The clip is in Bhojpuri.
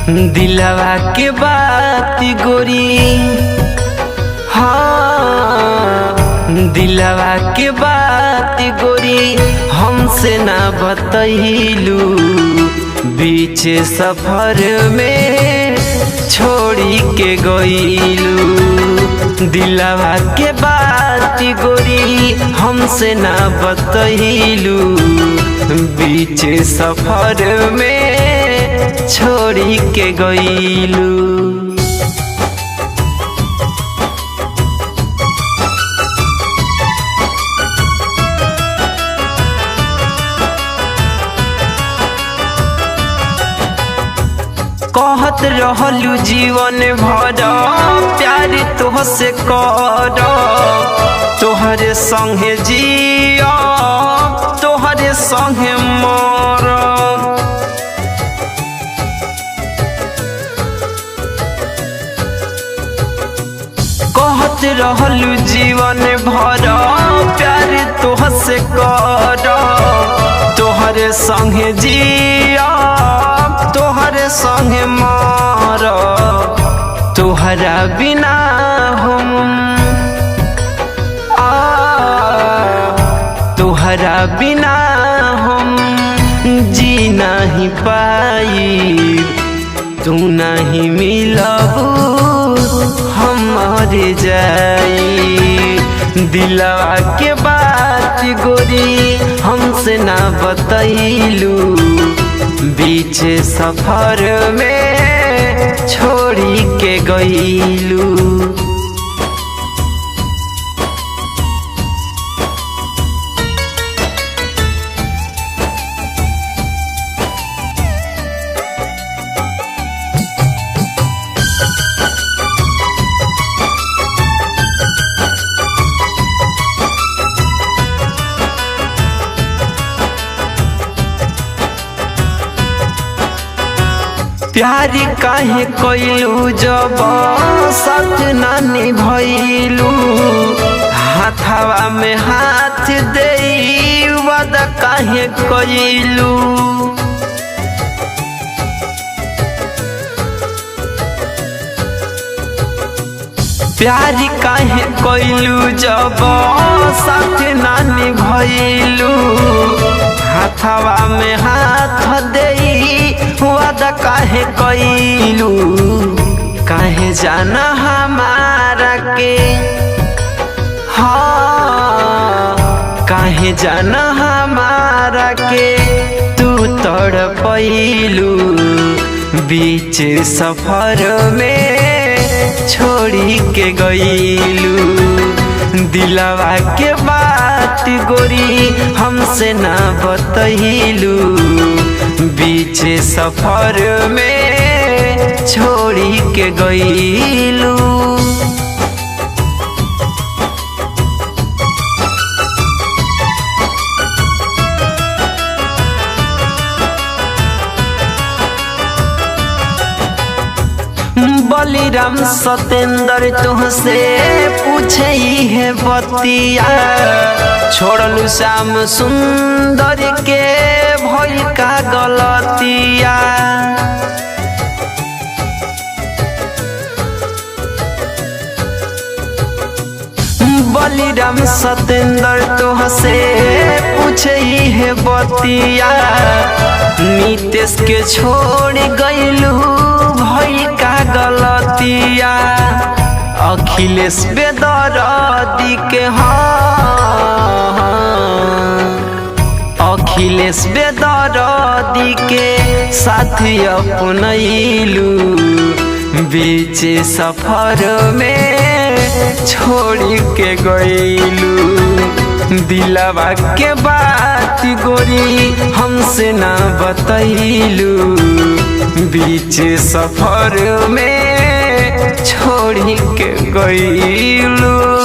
दिलवा के बात गोरी, हाँ दिलवा के बात गोरी हमसे ना बतैलू। बीच सफर में छोड़ी के गईलू। दिलवा के बात गोरी हमसे ना बतैलू। बीच सफर में छोड़ी के गईलू। कहत रहलू जीवन भर प्यार तोहसे कर, तोहरे संगे जिया तोहरे संगे मर। कहत रहलू जीवन भर प्यार तोहसे कर, तोहरे संगे जिया तोहरे संगे मार। तोहरा बिना हम तोहरा बिना हम जी नहीं पाई। तू नहीं मिलबू हम मर जाई। दिलवा के बात गोरी हमसे ना बतैलू। बीच सफर में छोड़ी के गईलू। प्यार काहे कइलू जब सच ना निभैलू। हाथवा में हाथ देई वादा काहे कइलू। प्यार काहे कइलू जब सच ना निभैलू। हाथवा में हाथ देई वादा काहे कइलू। काहे जाना हमारा के, हाँ काहे जाना हमारा के तू तड़पैलू। बीच सफर में छोड़ी के गईलू। दिलवा के बात गोरी हमसे ना बतैलू। बीच सफर में छोड़ी के गईलू। बलिराम सतेंद्र तुहसे पूछे है बतिया। छोड़लू श्याम सुंदर के भइल का गलतिया। बलिराम सतेंद्र तुहसे पूछे है बतिया। नीतीश के छोड़ गईलू भइल का गलतिया। अखिलेश बेदर्दी के, हाँ अखिलेश बेदर्दी के साथ अपनैलू। बीच सफर में छोड़ी के गईलू। दिलवा के बात गोरी हमसे ना बतैलू। बीच सफर में छोड़ी के गईलू।